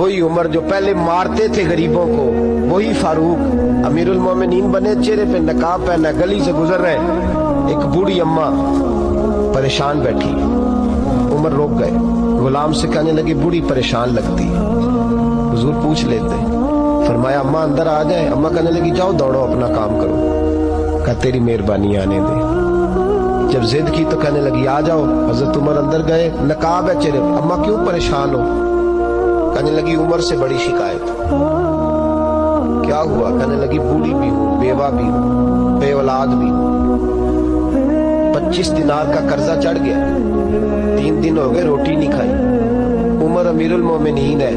وہی عمر جو پہلے مارتے تھے غریبوں کو، وہی فاروق امیرُ المومنین بنے، چہرے پہ نقاب پہنا، گلی سے گزر رہے، ایک بوڑھی اماں پریشان بیٹھی، عمر روک گئے، غلام سے کہنے لگے بوڑھی پریشان لگتی ہے، حضور پوچھ لیتے، فرمایا اماں اندر آ جائیں، اماں کہنے لگی جاؤ دوڑو اپنا کام کرو، کہا تیری مہربانی آنے دے، جب ضد کی تو کہنے لگی آ جاؤ، حضرت عمر اندر گئے، نقاب ہے چہرے، اماں کیوں پریشان ہو؟ کہنے لگی عمر سے بڑی شکایت۔ کیا ہوا؟ کہنے لگی بوڑھی بھی ہوں، بیوہ بھی ہوں، بے اولاد بھی ہوں، 25 دینار کا قرضہ چڑھ گیا، 3 دن ہو گئے روٹی نہیں کھائی، عمر امیر المومنین ہے،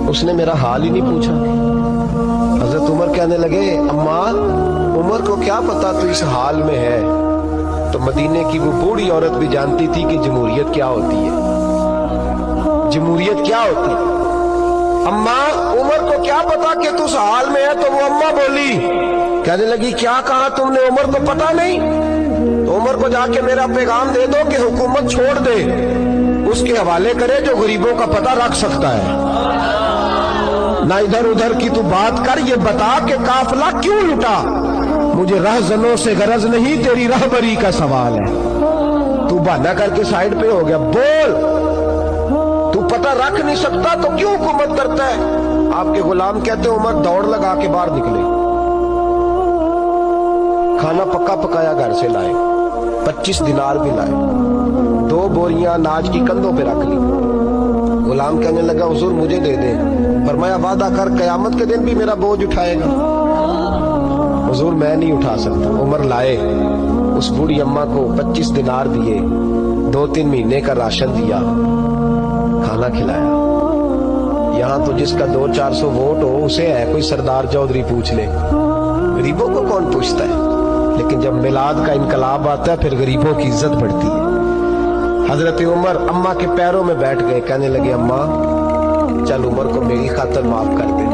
اس نے میرا حال ہی نہیں پوچھا۔ حضرت عمر کہنے لگے اماں عمر کو کیا پتا تو اس حال میں ہے؟ تو مدینے کی وہ بوڑھی عورت بھی جانتی تھی کہ جمہوریت کیا ہوتی ہے، جمہوریت کیا ہوتی ہے۔ اماں عمر کو کیا پتا کہ تو اس حال میں ہے؟ تو وہ اماں بولی، کہنے لگی کیا کہا تم نے؟ عمر کو پتا نہیں؟ تو عمر کو جا کے میرا پیغام دے دو کہ حکومت چھوڑ دے، اس کے حوالے کرے جو غریبوں کا پتہ رکھ سکتا ہے، نہ ادھر ادھر کی تو بات کر، یہ بتا کہ قافلہ کیوں لٹا؟ مجھے رہزنوں سے غرض نہیں، تیری رہبری کا سوال ہے۔ تو بہانہ کر کے سائیڈ پہ ہو گیا، بول، تو پتہ رکھ نہیں سکتا تو کیوں حکومت کرتا ہے؟ آپ کے غلام کہتے ہیں عمر دوڑ لگا کے باہر نکلے، کھانا پکا پکایا گھر سے لائے، 25 دینار بھی لائے، 2 بوریاں اناج کی کندھوں پہ رکھ لی۔ غلام کہنے لگا حضور مجھے دے دیں، فرمایا وعدہ کر قیامت کے دن بھی میرا بوجھ اٹھائے گا؟ حضور میں نہیں اٹھا سکتا۔ عمر لائے، اس بوڑھی اماں کو 25 دینار دیے، 2-3 مہینے کا راشن دیا، کھانا کھلایا۔ یہاں تو جس کا 200-400 ووٹ ہو اسے ہے کوئی سردار چودھری پوچھ لے، غریبوں کو کون پوچھتا ہے؟ لیکن جب میلاد کا انقلاب آتا ہے پھر غریبوں کی عزت بڑھتی ہے۔ حضرت عمر اماں کے پیروں میں بیٹھ گئے، کہنے لگے اماں چل عمر کو میری خاطر معاف کر دے۔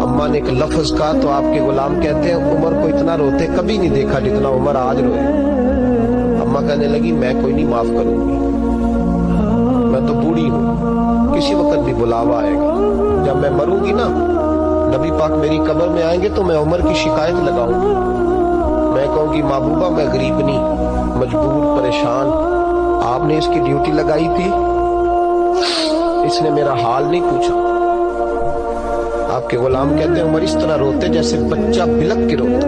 اماں نے ایک لفظ کہا تو آپ کے غلام کہتے ہیں عمر کو اتنا روتے کبھی نہیں دیکھا جتنا عمر آج روئے۔ اماں کہنے لگی میں کوئی نہیں معاف کروں گی، میں تو بوڑھی ہوں، کسی وقت بھی بلاوا آئے گا، جب میں مروں گی نا نبی پاک میری قبر میں آئیں گے تو میں عمر کی شکایت لگاؤں گی، میں کہوں گی محبوبہ میں غریب نہیں، مجبور، پریشان، آپ نے اس کی ڈیوٹی لگائی تھی، اس نے میرا حال نہیں پوچھا۔ آپ کے غلام کہتے ہیں عمر اس طرح روتے جیسے بچہ بلک کے روتا۔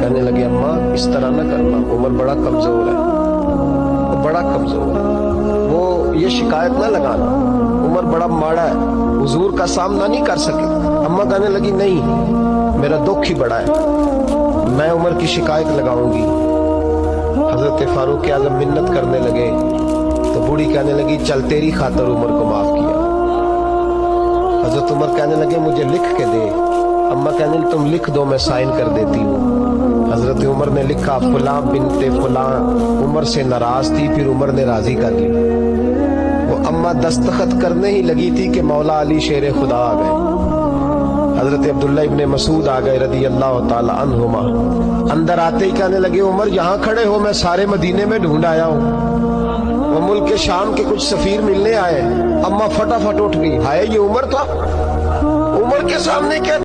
کہنے لگے اماں اس طرح نہ کرنا، عمر بڑا کمزور ہے، وہ بڑا کمزور ہے، وہ یہ شکایت نہ لگانا، عمر بڑا ماڑا ہے، حضور کا سامنا نہیں کر سکے۔ اماں کہنے لگی نہیں، میرا دکھ ہی بڑا ہے، میں عمر کی شکایت لگاؤں گی۔ حضرت فاروق اعظم منت کرنے لگے تو بوڑھی کہنے لگی چل تیری خاطر عمر کو معاف کیا۔ حضرت عمر کہنے لگے مجھے لکھ کے دے، اماں کہنے لگی تم لکھ دو میں سائن کر دیتی ہوں۔ حضرت عمر نے لکھا فلاں بنت فلاں عمر سے ناراض تھی، پھر عمر نے راضی کر لی۔ وہ اماں دستخط کرنے ہی لگی تھی کہ مولا علی شیر خدا آ گئے، حضرت عبداللہ ابن مسعود آ گئے رضی اللہ تعالی عنہما۔ اندر آتے ہی کہنے لگے عمر یہاں کھڑے ہو، میں سارے مدینے میں ڈھونڈ آیا ہوں، وہ ملک شام کے کچھ سفیر ملنے آئے۔ اماں فٹافٹ اٹھ گئی، ہائے یہ عمر تھا، عمر کے سامنے کیا